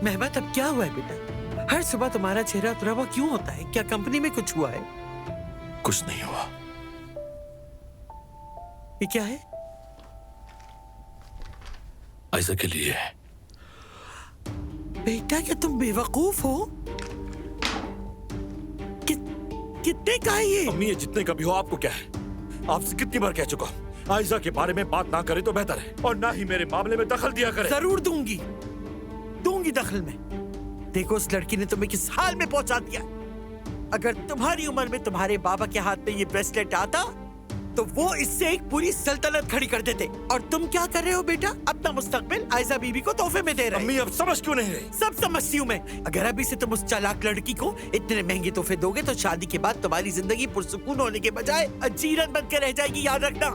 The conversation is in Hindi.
मेहबत, अब क्या हुआ है बेटा? हर सुबह तुम्हारा चेहरा उतरा हुआ क्यों होता है? क्या कंपनी में कुछ हुआ है? कुछ नहीं हुआ। ये क्या है? आयशा के लिए है। बेटा क्या तुम बेवकूफ हो? कितने का है ये? अम्मी, ये जितने का भी हो आपको क्या है? आपसे कितनी बार कह चुका हूं, आयशा के बारे में बात ना करे तो बेहतर है, और ना ही मेरे मामले में दखल दिया करे। जरूर दूंगी दखल में। देखो उस लड़की ने तुम्हें किस हाल में पहुंचा दिया। अगर तुम्हारी उम्र में तुम्हारे बाबा के हाथ में ये ब्रेसलेट आता तो वो इससे एक पूरी सल्तनत खड़ी कर देते। और तुम क्या कर रहे हो बेटा? अपना मुस्तकबिल आयशा बीबी को तोहफे में दे रहे हो। अम्मी, अब समझ क्यों नहीं रही? सब समझती हूँ मैं। अगर अभी से तुम उस चालाक लड़की को इतने महंगे तोहफे दोगे तो शादी के बाद तुम्हारी जिंदगी पुरसुकून होने के बजाय अजीरन बनकर रह जाएगी, याद रखना।